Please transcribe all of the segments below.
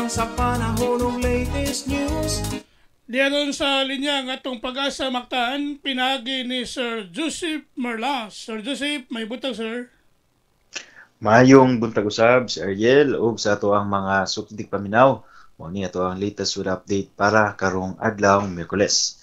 sa panahon ng latest news. Diyan sa linya ng atong Pag-asa Mactan, pinagi ni Sir Joseph Merlas. Sir Joseph, may butang sir. Mayong buntag usab si Ariel ug sa ato ang mga sukdik paminaw. Mao ni ato ang latest weather update para karong adlaw Miyerkules.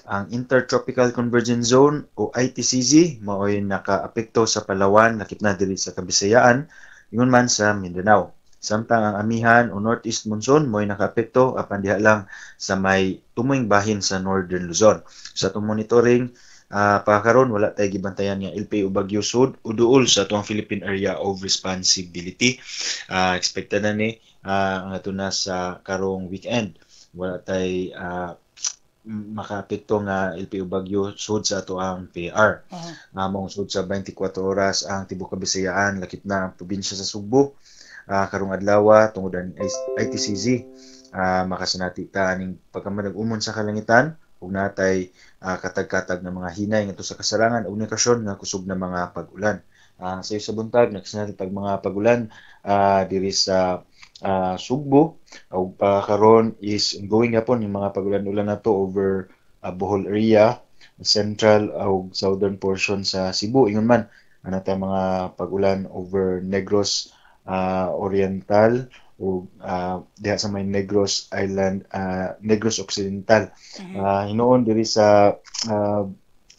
Ang Intertropical Convergence Zone o ITCZ mao'y nakaapekto sa Palawan lakip na diri sa Kabisayaan ingon man sa Mindanao. Samtang ang amihan o northeast monsoon mo'y nakaapekto apan diha lang sa may tumoyng bahin sa northern Luzon. Sa atong monitoring pagkakaroon wala tay gibantayan nga LPO Baguio Sud o duol sa atong Philippine Area of Responsibility. Expected na ni ang ato na sa karong weekend. Wala tay makaapekto nga LPO Baguio sud sa ato ang PAR. Mong sud sa 24 oras ang tibuok Kabisayaan lakip na ang probinsya sa Subo. Karong adlaw tungod ang ITCZ makasanati ta aning pagkamanag-umon sa kalangitan ug natay katag-katag na mga hinay ngadto sa kasarangan ug indikasyon nga kusog na mga pag-ulan. Sa sa buntag nagsanati tag mga pag-ulan diri sa Sugbo ug karon is ongoing gyapon yung mga pag-ulan-ulan nato over Bohol area, central ug southern portion sa Cebu. Ingon man ana tay mga pag-ulan over Negros Oriental o diha sa may Negros Island, Negros Occidental. Hinoon diri sa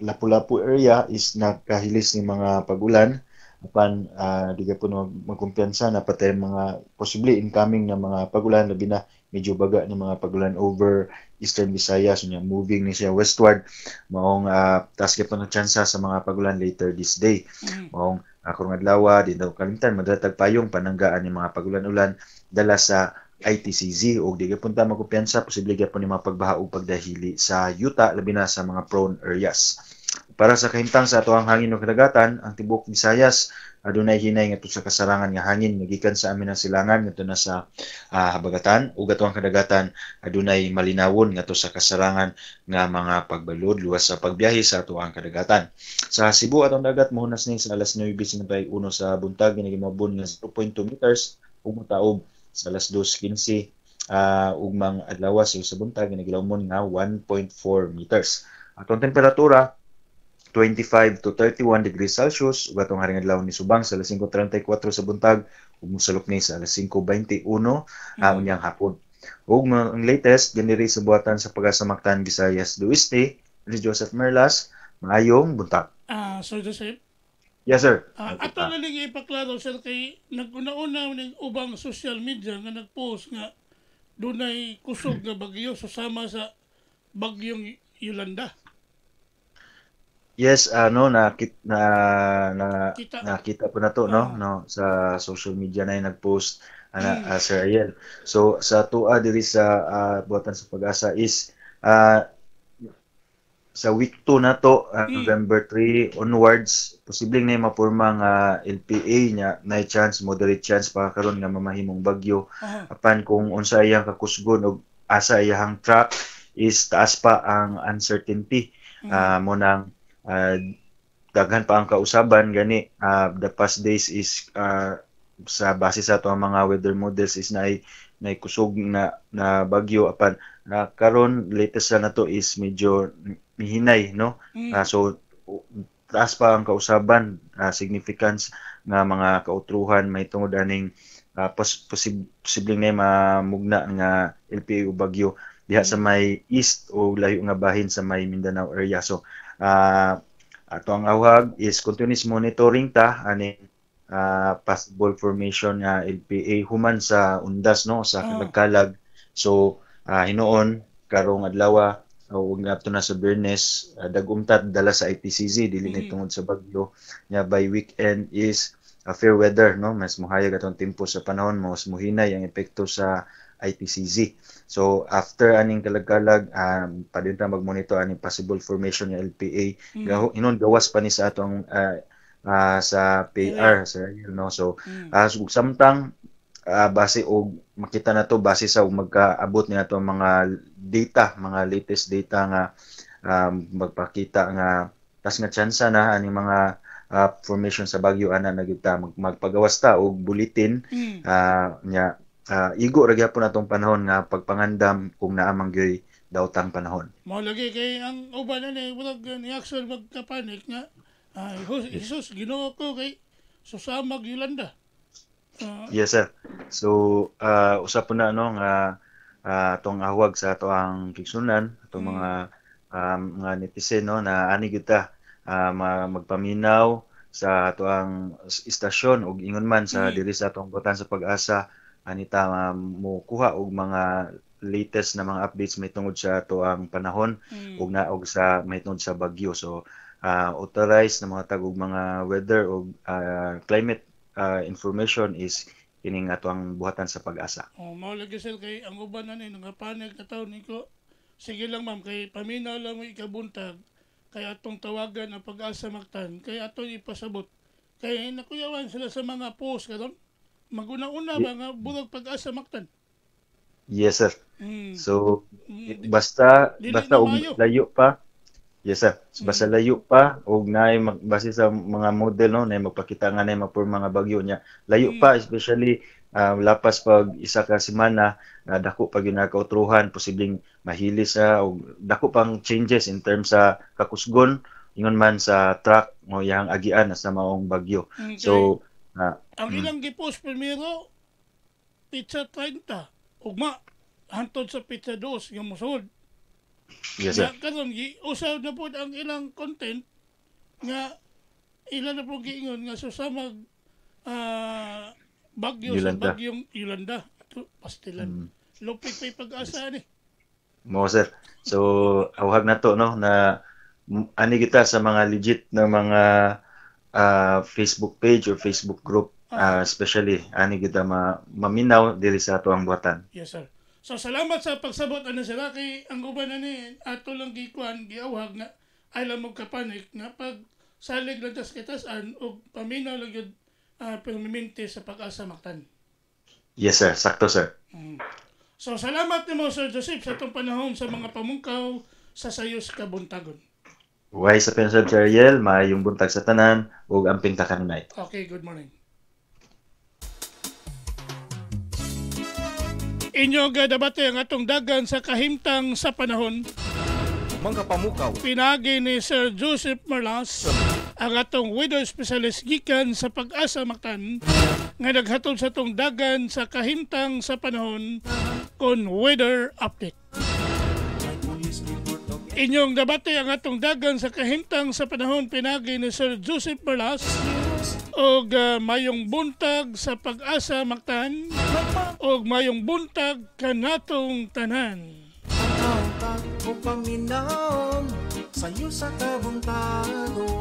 Lapu-Lapu area is nakahilis ni mga pag-ulan apan di gyapon magkumpiyansa na patay mga possibly incoming na mga pag-ulan labi na medyo baga ni mga pag-ulan over Eastern Visayas nya moving ni siya westward maong taas gyapon ang tsansa sa mga pag-ulan later this day. Maong karong adlaw di daw kalimtan madatag payong pananggaan ni mga pag-ulan-ulan dala sa ITCZ ug di gyapon ta magkumpiyansa posible gyapon ni mga pagbaha ug pagdahili sa yuta labi na sa mga prone areas. Para sa kahimtang sa ato ang hangin ug kadagatan, ang tibuok Visayas adunay hinay ngadto sa kasarangan nga hangin gikan sa amin ang silangan ngadto na sa habagatan ug ato ang kadagatan adunay malinawon ngadto sa kasarangan nga mga pagbalod luwas sa pagbiyahe sa ato ang kadagatan. Sa Cebu atong dagat mohunas ni sa alas 9:51 sa buntag ginagimabon nga 0.2 meters ug motaob sa alas 2:15 ugmang adlaw sa buntag ginagilawmon nga 1.4 meters. Atong temperatura 25 to 31 degrees Celsius ug atong haring adlaw ni subang sa alas 5:34 sa buntag ug mosalok ni sa alas 5:21 unyang hapon. Ug ang latest diniri sa buhatan sa Pag-asa Mactan, Visayas do Este, ni Joseph Merlas. Maayong buntag. Sir Joseph. Yes sir. Ato na lang ipaklaro sir kay naguna-una ning ubang social media nga nagpost nga dunay kusog nga bagyo susama sa bagyong Yolanda. Yes, nakita po na to no sa social media na yung nag-post Sir Ariel. So sa tua diri sa buhatan sa Pag-asa is sa week 2 na to November 3 onwards posibleng na mapurma nga LPA nya na chance moderate chance pa karon nga mamahimong bagyo apan kung unsa iyang kakusgon og asa iyang track is taas pa ang uncertainty mo nang daghan pa ang kausaban gani the past days is sa base sa ato mga weather models is na kusog na bagyo apan karon latest na to is medyo mihinay no. So taas pa ang kausaban significance nga mga kautruhan may tungod aning posibleng na mamugna nga LPA o bagyo diha sa may east o layo nga bahin sa may Mindanao area. So ato ang awag is continuous monitoring ta ani possible formation nga LPA human sa undas no sa kalagkalag. So hinoon karong adlaw ug ngadto na sa Biyernes dagumtat dala sa ITCZ dili na tungod sa bagyo nya by weekend is fair weather no mas mohayag atong tempo sa panahon mas mohinay ang epekto sa ITCZ. So after aning kalagkalag padin ta magmonitor aning possible formation ng LPA inon gawas pa ni sa atong sa PAR sir no. So samtang base og makita na to base sa magkaabot ni ato mga data mga latest data nga magpakita nga tas nga tsansa na aning mga formation sa bagyo ana nagita magpagawas ta og bulletin nya igo ra gyapon atong panahon nga pagpangandam kung naamang gyoy dawtang panahon. Mao lagi kay ang uban na ni murag ni Axel magkapanik nga ay Jesus Ginoo ko kay susamag Yolanda. Yes sir. So usa po na nga atong ahwag sa ato ang kigsunan, atong mga netizen no na ani gyud ta magpaminaw sa ato ang istasyon ug ingon man sa diri sa atong butan sa pag-asa anita mo kuha og mga latest na mga updates may tungod sa ato ang panahon ug sa may tungod sa bagyo. So authorized na mga tagog mga weather ug climate information is kining ato ang buhatan sa pag-asa. Mao lagi sir kay ang uban na ni nagapanig na taon niko. Sige lang ma'am kay paminaw lang mo ikabuntag kay atong tawagan ang pag-asa Mactan kay atong ipasabot. Kay nakuyawan sila sa mga post karon. Maguna-una ba nga burag pag-asa Mactan? Yes sir. So basta og layo pa. Yes sir. So, basta layo pa og naay base sa mga model no na magpakita nga na mga bagyo niya. Layo pa especially lapas pag isa ka semana dako pag ginakautruhan posibleng mahili sa og dako pang changes in terms sa kakusgon ingon man sa track mo yang agian sa maong bagyo. Okay. So ang ilang gipost primero pizza 30 ugma hantod sa pizza 2 nga mosud. yes sir. Karon usaw na po ang ilang content nga ilan na po giingon nga susamag bagyo Yolanda. sa bagyong Yolanda. Ito, pastilan. Lupit pa'y pag-asa ni. Mo sir. So awhag na to no na ani kita sa mga legit na mga Facebook page or Facebook group especially ani kita maminaw diri sa ato ang buhatan. Yes sir. So salamat sa pagsabot ano sila kay ang uban na ni ato lang gikuan giawhag nga ay lang magkapanik nga pag salig lang tas kitasan og paminaw lang yun permanente sa pag-asa Mactan. Yes sir, sakto sir. So salamat nimo Sir Joseph sa itong panahon sa mga pamungkaw sa sayos kabuntagon. Uhay sa Pensad Sir Ariel, maayong buntag sa tanan ug amping ta kanunay. Okay, good morning. Inyo gadabate ang atong dagan sa kahimtang sa panahon. Mga pamukaw. Pinagi ni Sir Joseph Marlas ang atong weather specialist gikan sa pag-asa Mactan nga naghatod sa atong dagan sa kahimtang sa panahon kon weather update. Inyong debate ang atong dagan sa kahimtang sa panahon pinagi ni Sir Joseph Marlas og mayong buntag sa pag-asa Mactan og mayong buntag kanatong tanan. Ang tawag o paminaw sa'yo sa kabuntagon.